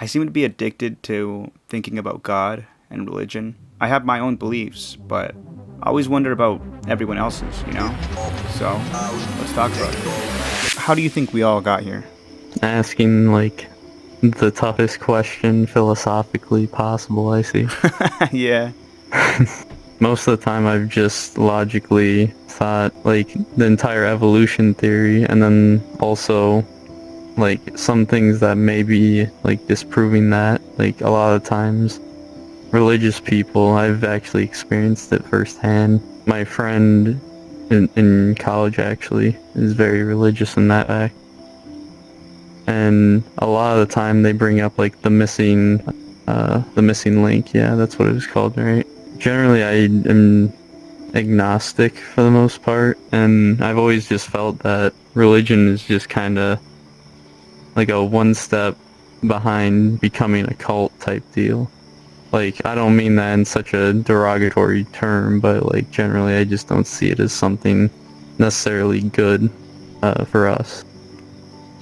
I seem to be addicted to thinking about God and religion. I have my own beliefs, but I always wonder about everyone else's, you know? So, let's talk about it. How do you think we all got here? Asking, like, the toughest question philosophically possible, I see. Yeah. Most of the time I've just logically thought, like, the entire evolution theory, and then also, like, some things that may be, like, disproving that. Like, a lot of times, religious people, I've actually experienced it firsthand. My friend in college, actually, is very religious in that act. And a lot of the time they bring up, like, the missing link. Yeah, that's what it was called, right? Generally, I am agnostic for the most part, and I've always just felt that religion is just kind of like a one step behind becoming a cult type deal. Like, I don't mean that in such a derogatory term, but, like, generally I just don't see it as something necessarily good for us.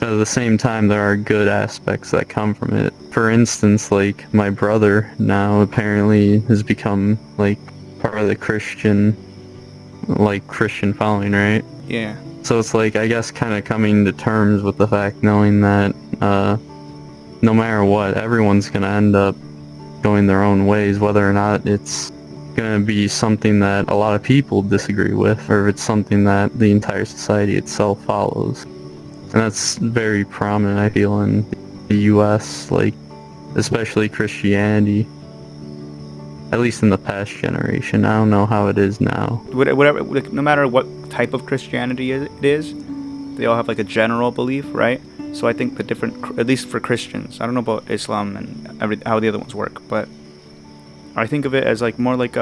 But at the same time, there are good aspects that come from it. For instance, like, my brother now apparently has become, like, part of the Christian following, right? Yeah. So it's like, I guess, kind of coming to terms with the fact, knowing that no matter what, everyone's gonna end up going their own ways, whether or not it's gonna be something that a lot of people disagree with, or if it's something that the entire society itself follows. And that's very prominent, I feel, in the US, like, especially Christianity. At least in the past generation. I don't know how it is now. Whatever, like, no matter what type of Christianity it is, they all have like a general belief, right? So I think the different, at least for Christians, I don't know about Islam and how the other ones work, but I think of it as like more like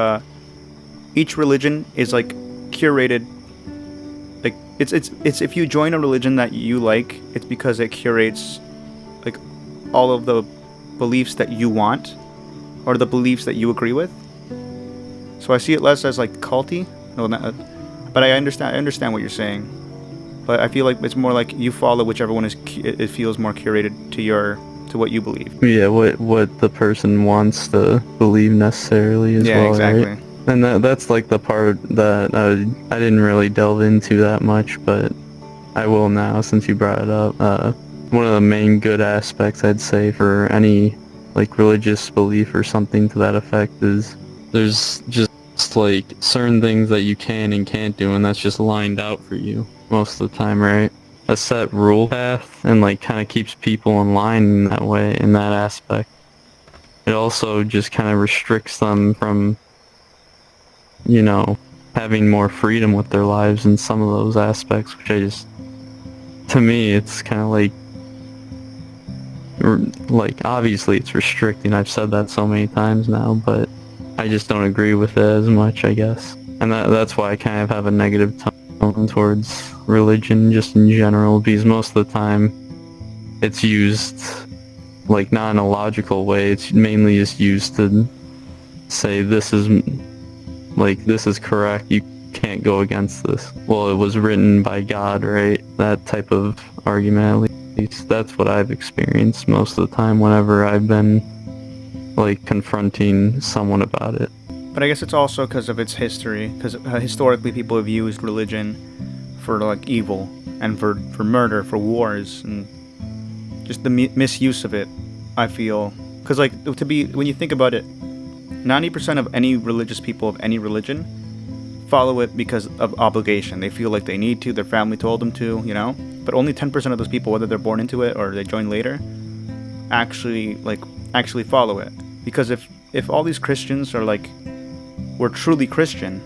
each religion is like curated. Like, it's if you join a religion that you like, it's because it curates like all of the beliefs that you want, or the beliefs that you agree with. So I see it less as like culty. No, but I understand what you're saying. But I feel like it's more like you follow whichever one it feels more curated to what you believe. Yeah, what the person wants to believe necessarily as Yeah, well, exactly. right? And that's like the part that I didn't really delve into that much, but I will now since you brought it up. One of the main good aspects, I'd say, for any, like, religious belief or something to that effect is there's just, like, certain things that you can and can't do, and that's just lined out for you most of the time, right? A set rule path, and, like, kind of keeps people in line in that way, in that aspect. It also just kind of restricts them from, you know, having more freedom with their lives in some of those aspects, which to me, it's kind of like, obviously it's restricting. I've said that so many times now, but I just don't agree with it as much, I guess. And that's why I kind of have a negative tone towards religion just in general, because most of the time it's used, like, not in a logical way. It's mainly just used to say this is correct, you can't go against this. Well, it was written by God, right? That type of argument, at least that's what I've experienced most of the time whenever I've been, like, confronting someone about it. But I guess it's also because of its history. Because historically, people have used religion for like evil and for murder, for wars, and just the misuse of it. I feel because, like, when you think about it, 90% of any religious people of any religion follow it because of obligation. They feel like they need to. Their family told them to, you know. But only 10% of those people, whether they're born into it or they join later, actually follow it. Because if all these Christians were truly Christian,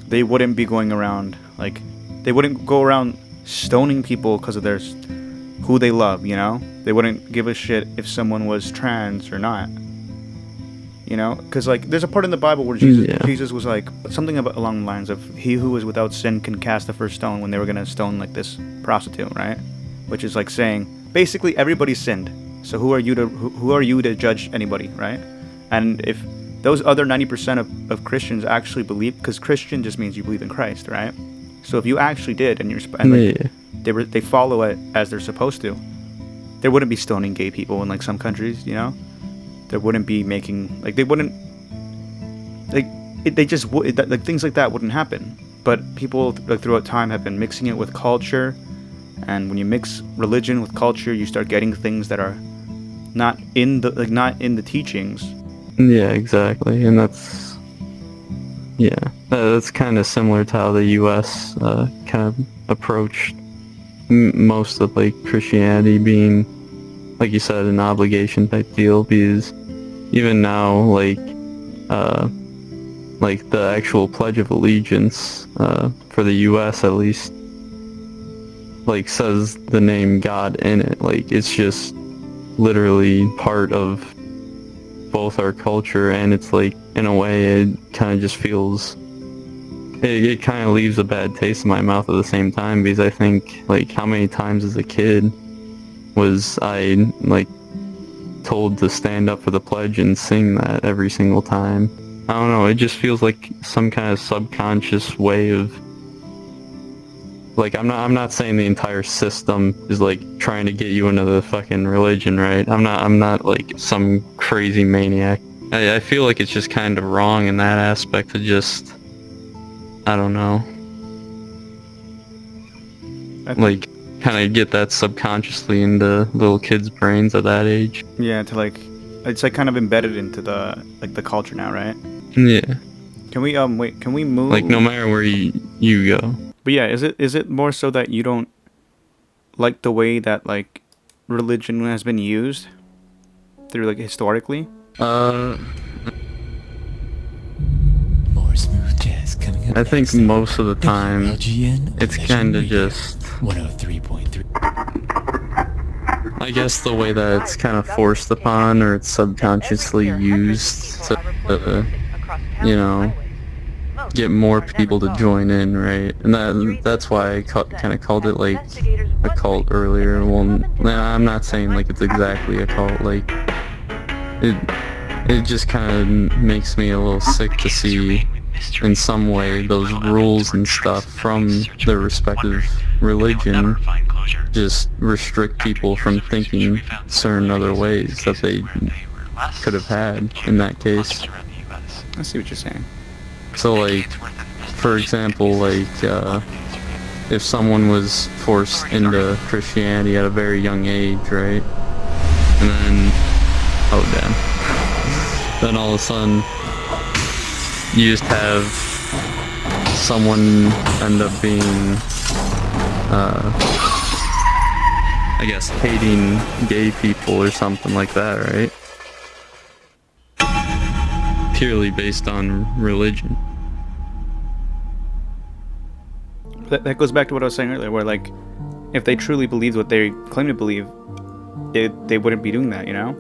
they wouldn't be going around, like, they wouldn't go around stoning people because of who they love, you know. They wouldn't give a shit if someone was trans or not, you know. Because, like, there's a part in the Bible where Jesus was like something along the lines of, "He who is without sin can cast the first stone," when they were gonna stone, like, this prostitute, right? Which is like saying basically everybody sinned. So who are you to judge anybody, right? And if those other 90% of Christians actually believe, because Christian just means you believe in Christ, right? So if you actually did, and they follow it as they're supposed to, there wouldn't be stoning gay people in like some countries, you know. There wouldn't be making like they wouldn't like they just would like things like that wouldn't happen. But people like throughout time have been mixing it with culture, and when you mix religion with culture, you start getting things that are not in the teachings. Yeah, exactly, and that's kind of similar to how the U.S. Kind of approached most of like Christianity being, like you said, an obligation type deal. Because even now, like the actual Pledge of Allegiance for the U.S. at least, like says the name God in it. Like it's just literally part of both our culture, and it's like in a way it kind of just feels it kind of leaves a bad taste in my mouth at the same time, because I think like how many times as a kid was I like told to stand up for the pledge and sing that every single time. I don't know, it just feels like some kind of subconscious way of like I'm not saying the entire system is like trying to get you into the fucking religion, right? I'm not like some crazy maniac. I feel like it's just kind of wrong in that aspect to just, I don't know, like kind of get that subconsciously into little kids' brains at that age. Yeah, to like it's like kind of embedded into the culture now, right? Yeah. Can we wait? Can we move? Like no matter where you go. But yeah, is it more so that you don't like the way that like religion has been used through like historically? More smooth jazz coming up. I think most of the time it's kind of just 103.3. I guess the way that it's kind of forced upon, or it's subconsciously used to, you know, get more people to join in, right? And that's why I kind of called it like a cult earlier. Well, I'm not saying like it's exactly a cult. Like it just kind of makes me a little sick to see in some way those rules and stuff from their respective religion just restrict people from thinking certain other ways that they could have had in that case. I see what you're saying. So like, for example, like if someone was forced into Christianity at a very young age, right? And then, oh damn. Then all of a sudden, you just have someone end up being, I guess, hating gay people or something like that, right? Purely based on religion. That goes back to what I was saying earlier, where like, if they truly believed what they claim to believe, they wouldn't be doing that, you know?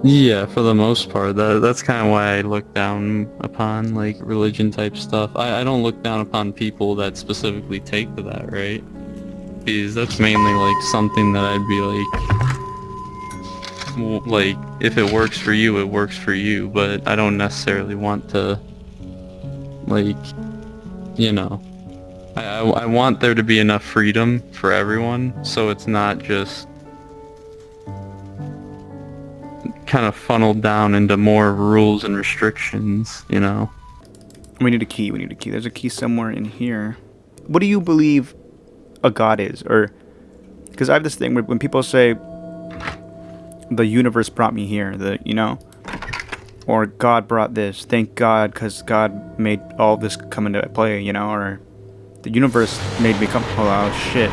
Yeah, for the most part. That's kind of why I look down upon like religion type stuff. I don't look down upon people that specifically take to that, right? Because that's mainly like something that I'd be like, if it works for you, it works for you, but I don't necessarily want to, like, you know, I want there to be enough freedom for everyone, so it's not just kind of funneled down into more rules and restrictions, you know. We need a key. There's a key somewhere in here. What do you believe a god is? Or, because I have this thing where when people say, the universe brought me here, you know, or God brought this, thank God, because God made all this come into play, you know, or the universe made me come, oh shit,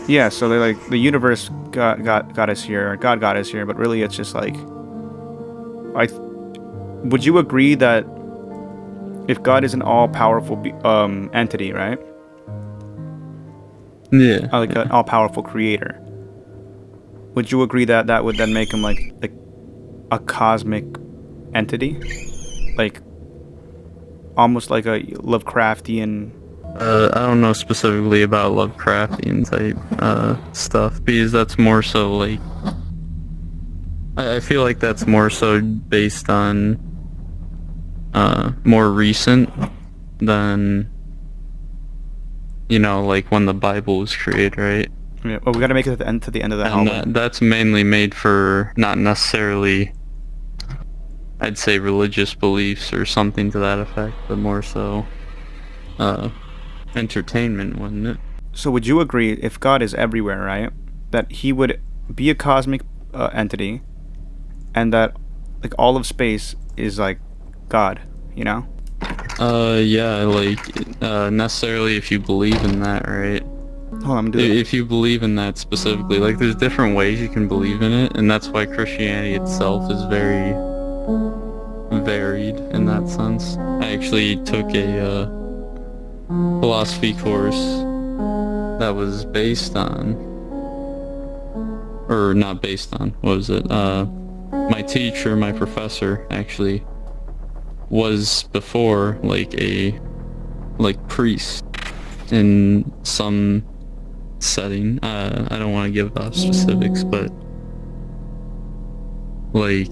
yeah, so they're like, the universe got us here, or God got us here, but really it's just like, would you agree that if God is an all-powerful entity, right? Yeah. Like an all-powerful creator, would you agree that that would then make him like a cosmic entity, like almost like a Lovecraftian? I don't know specifically about Lovecraftian type stuff, because that's more so like, I feel like that's more so based on more recent than you know, like when the Bible was created, right? Yeah. Well, we gotta make it to the end of the And hallway. that's mainly made for not necessarily, I'd say, religious beliefs or something to that effect, but more so entertainment, wouldn't it? So would you agree if God is everywhere, right? That he would be a cosmic entity, and that like all of space is like God, you know? Yeah, like, necessarily if you believe in that, right? Hold on, I'm doing. If you believe in that specifically, like, there's different ways you can believe in it, and that's why Christianity itself is very varied in that sense. I actually took a philosophy course that was based on, or not based on, what was it? My teacher, my professor, actually was before like a priest in some setting. I don't want to give specifics, but like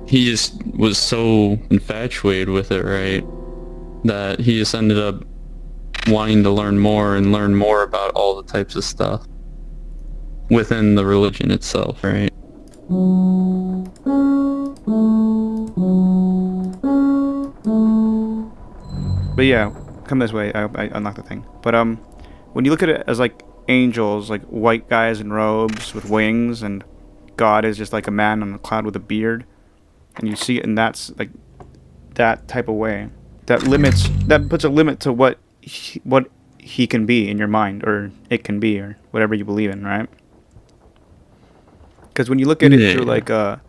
he just was so infatuated with it, right? That he just ended up wanting to learn more and learn more about all the types of stuff within the religion itself, right? But yeah, come this way. I unlocked the thing. But when you look at it as like angels, like white guys in robes with wings, and God is just like a man on a cloud with a beard, and you see it, and that's like that type of way. That puts a limit to what he can be in your mind, or it can be, or whatever you believe in, right? Because when you look at it through like a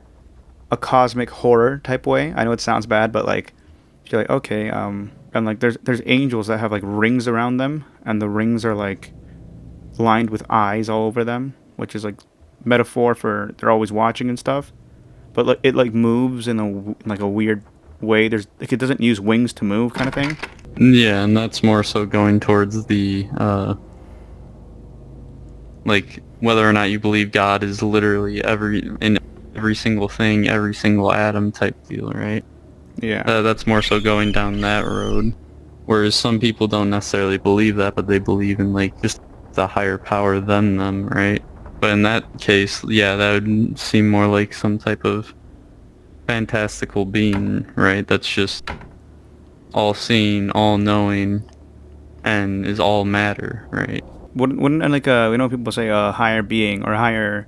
cosmic horror type way, I know it sounds bad, but like you're like, okay, and like there's angels that have like rings around them, and the rings are like lined with eyes all over them, which is like metaphor for they're always watching and stuff. But like it like moves in a weird way. There's like it doesn't use wings to move, kind of thing. Yeah, and that's more so going towards the like whether or not you believe God is literally in every single thing, every single atom type deal, right? Yeah. That's more so going down that road. Whereas some people don't necessarily believe that, but they believe in like just the higher power than them, right? But in that case, yeah, that would seem more like some type of fantastical being, right? That's just all-seeing, all-knowing, and is all matter, right? Wouldn't like you know people say a higher being or higher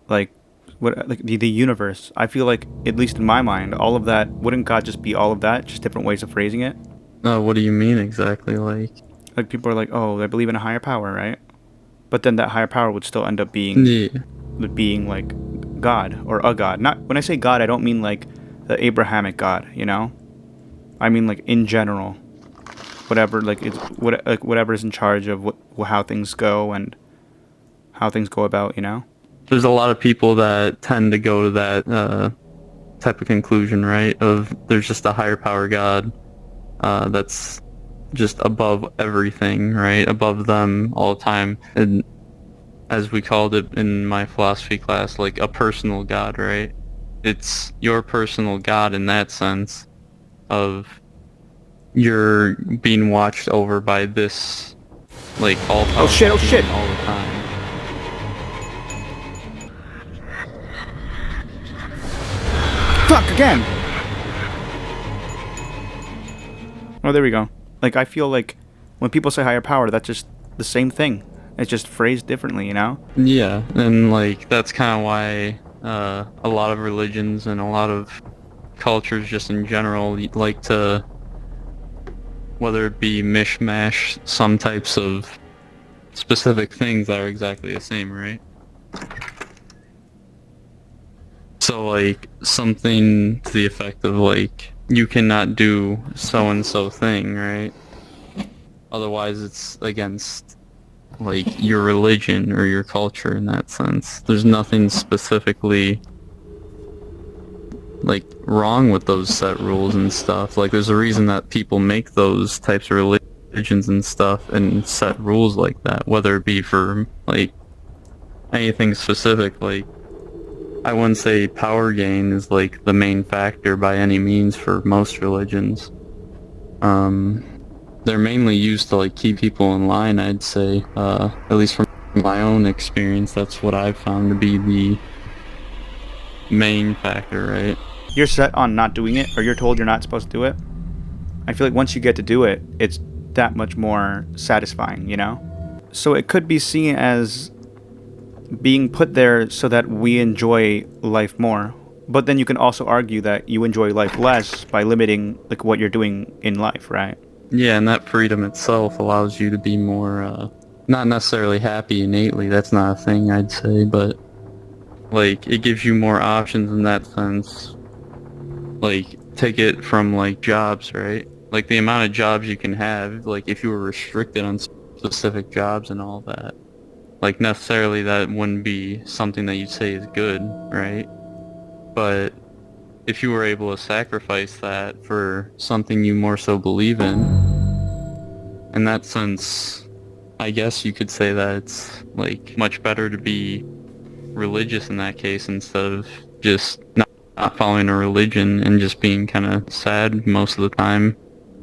like what like the universe. I feel like at least in my mind, all of that wouldn't God just be all of that, just different ways of phrasing it. What do you mean exactly? Like people are like, oh, they believe in a higher power, right? But then that higher power would still end up being Yeah. being like God or a God. Not when I say God, I don't mean like the Abrahamic God, you know. I mean like in general, whatever like it's whatever is in charge of how things go and how things go about, you know. There's a lot of people that tend to go to that type of conclusion, right? Of there's just a higher power God that's just above everything, right? Above them all the time. And as we called it in my philosophy class, like a personal God, right? It's your personal God in that sense of you're being watched over by this, like, all-powerful Oh shit! being all the time. Fuck again. Oh, there we go. Like I feel like when people say higher power, that's just the same thing. It's just phrased differently, you know. Yeah, and like that's kind of why a lot of religions and a lot of cultures just in general like to, whether it be mishmash some types of specific things that are exactly the same, right? So like something to the effect of like you cannot do so and so thing, right? Otherwise it's against like your religion or your culture in that sense. There's nothing specifically like wrong with those set rules and stuff. Like there's a reason that people make those types of religions and stuff and set rules like that, whether it be for like anything specific. Like I wouldn't say power gain is like the main factor by any means for most religions. they're mainly used to like keep people in line, I'd say. At least from my own experience, that's what I've found to be the main factor, right? You're set on not doing it, or you're told you're not supposed to do it. I feel like once you get to do it, it's that much more satisfying, you know? So it could be seen as being put there so that we enjoy life more. But then you can also argue that you enjoy life less by limiting like what you're doing in life, right? Yeah, and that freedom itself allows you to be more, not necessarily happy innately, that's not a thing I'd say, but like it gives you more options in that sense. Like take it from like jobs, right? Like the amount of jobs you can have, like if you were restricted on specific jobs and all that, like necessarily that wouldn't be something that you'd say is good, right? But if you were able to sacrifice that for something you more so believe in that sense, I guess you could say that it's like much better to be religious in that case instead of just not following a religion and just being kind of sad most of the time.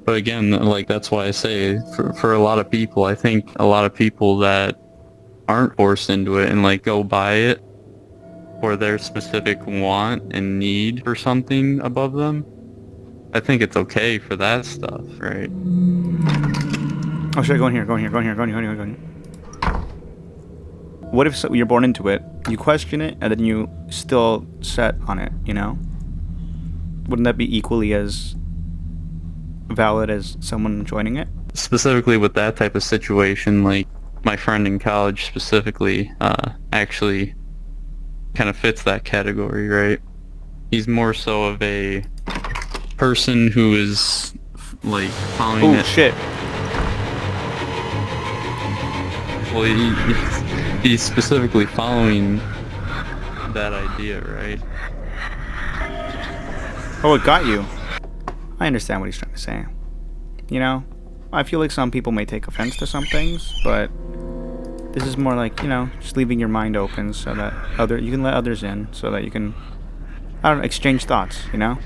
But again, like that's why I say for a lot of people, I think a lot of people that aren't forced into it and like go by it for their specific want and need for something above them, I think it's okay for that stuff, right? Oh shit, go in here. What if you're born into it, you question it, and then you still set on it, you know? Wouldn't that be equally as valid as someone joining it? Specifically with that type of situation, like my friend in college specifically, actually kind of fits that category, right? He's more so of a person who is like following it. Oh shit. Well, he's specifically following that idea, right? Oh, it got you. I understand what he's trying to say. You know, I feel like some people may take offense to some things, but this is more like, you know, just leaving your mind open so that you can let others in, so that you can, I don't know, exchange thoughts, you know?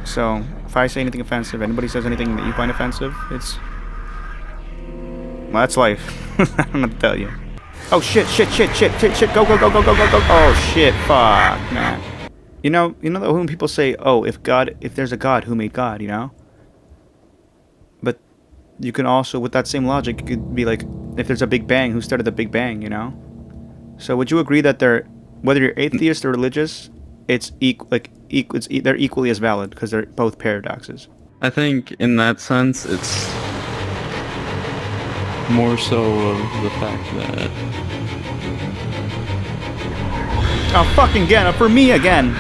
So, if I say anything offensive, anybody says anything that you find offensive, it's... well, that's life. I don't know what to tell you. Oh, shit, go. Oh, shit, fuck, man. You know when people say, oh, if there's a God, who made God, you know? But you can also, with that same logic, you could be like, if there's a Big Bang, who started the Big Bang, you know? So would you agree that whether you're atheist or religious, they're equally as valid because they're both paradoxes? I think in that sense, it's more so of the fact that... Oh, fucking again, for me again!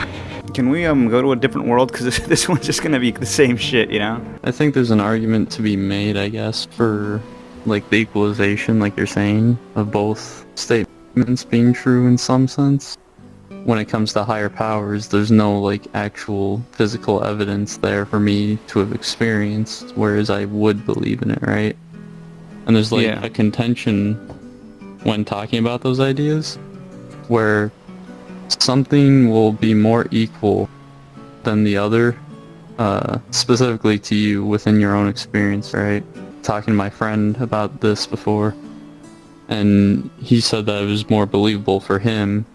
Can we go to a different world? Because this one's just gonna be the same shit, you know? I think there's an argument to be made, I guess, for like the equalization, like you're saying, of both statements being true in some sense. When it comes to higher powers, there's no like actual physical evidence there for me to have experienced, whereas I would believe in it, right? And there's like a contention when talking about those ideas where something will be more equal than the other, specifically to you within your own experience, right? Talking to my friend about this before, and he said that it was more believable for him,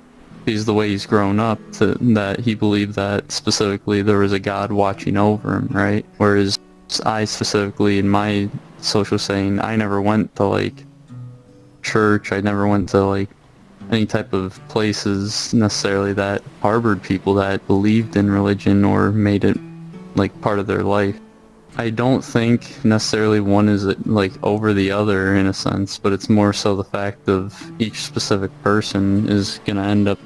because the way he's grown up, that he believed that specifically there was a God watching over him, right? Whereas I specifically, in my social setting, I never went to like church, I never went to like any type of places necessarily that harbored people that believed in religion or made it like part of their life. I don't think necessarily one is like over the other in a sense, but it's more so the fact of each specific person is gonna end up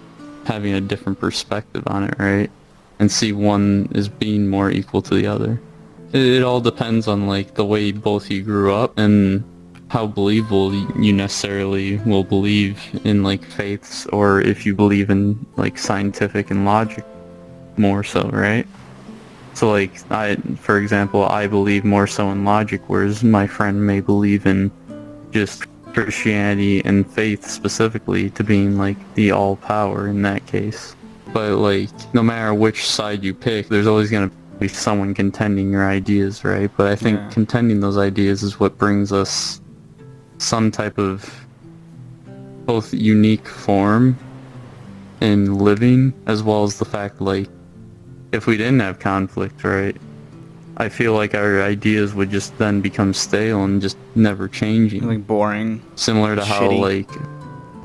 having a different perspective on it, right? And see one as being more equal to the other. It all depends on like the way both you grew up and how believable you necessarily will believe in like faiths, or if you believe in like scientific and logic more so, right? So like for example, I believe more so in logic, whereas my friend may believe in just Christianity and faith specifically to being like the all power in that case. But like no matter which side you pick, there's always gonna be someone contending your ideas, right? But I think Yeah. contending those ideas is what brings us some type of both unique form in living, as well as the fact, like, if we didn't have conflict, right, I feel like our ideas would just then become stale and just never changing. Like boring. Similar to how, shitty. like,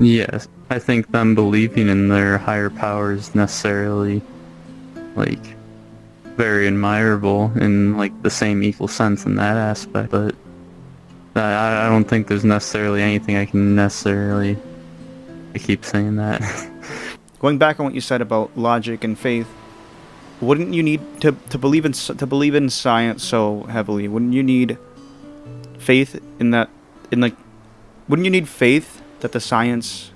yes, I think them believing in their higher powers necessarily, like, very admirable in, like, the same equal sense in that aspect, but I don't think there's necessarily anything I can necessarily... I keep saying that. Going back on what you said about logic and faith, wouldn't you need to believe in science so heavily? Wouldn't you need faith in that? Wouldn't you need faith that the science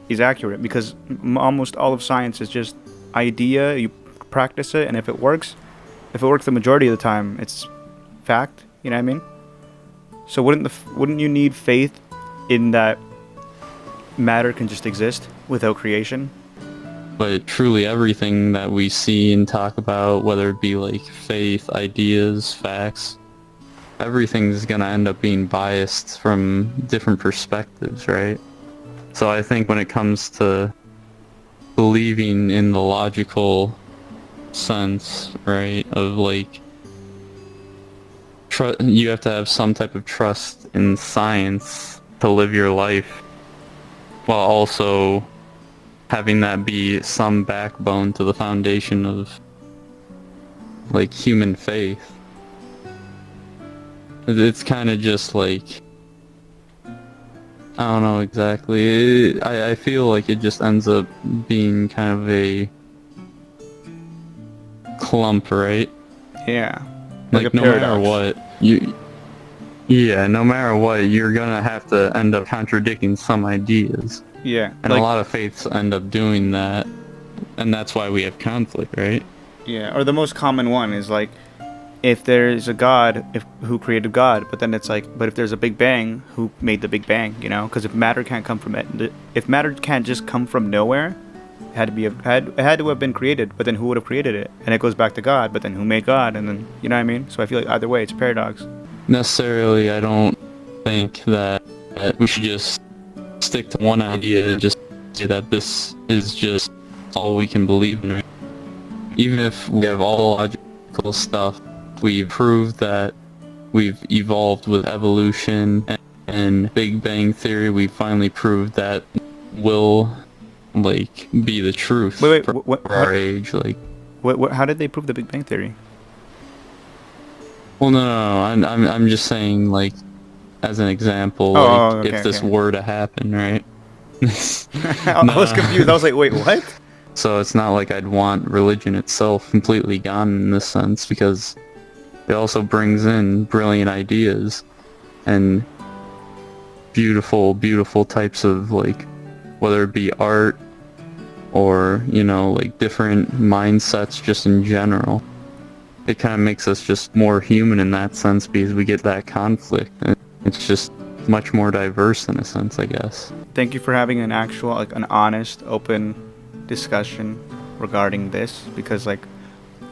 is accurate? Because almost all of science is just idea. You practice it, and if it works the majority of the time, it's fact. You know what I mean? So wouldn't you need faith in that matter can just exist without creation? But truly everything that we see and talk about, whether it be like faith, ideas, facts, everything's gonna end up being biased from different perspectives, right? So I think when it comes to believing in the logical sense, right, of like, you have to have some type of trust in science to live your life, while also having that be some backbone to the foundation of, like, human faith. It's kind of just like, I don't know exactly. I feel like it just ends up being kind of a clump, right? Yeah. Like, a no paradox. matter what, no matter what, you're gonna have to end up contradicting some ideas. Yeah. And a lot of faiths end up doing that, and that's why we have conflict, right? Yeah, or the most common one is like, if there's a God, who created God, but then it's like, but if there's a Big Bang, who made the Big Bang? You know, because if matter can't come from it, if matter can't just come from nowhere, it had to have been created. But then who would have created it? And it goes back to God. But then who made God? And then, you know what I mean? So I feel like either way, it's a paradox. Necessarily, I don't think that we should just stick to one idea and just say that this is just all we can believe in. Even if we have all the logical stuff, we proved that we've evolved with evolution and Big Bang Theory. We finally proved that will, like, be the truth Wait, for our age. Like, how did they prove the Big Bang Theory? well, no, I'm just saying, like, as an example, if this were to happen, right? I was confused. I was like, wait, what? So it's not like I'd want religion itself completely gone in this sense, because it also brings in brilliant ideas and beautiful, beautiful types of, like, whether it be art or, you know, like, different mindsets just in general. It kind of makes us just more human in that sense, because we get that conflict. It's just much more diverse in a sense, I guess. Thank you for having an actual, like, an honest, open discussion regarding this, because, like,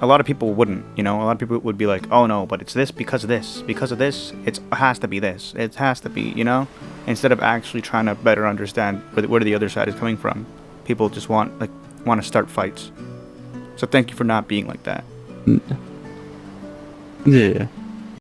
a lot of people wouldn't, you know, a lot of people would be like, oh no, but it's this because of this, it has to be this, it has to be, you know, instead of actually trying to better understand where the other side is coming from. People just want to start fights. So thank you for not being like that. Yeah.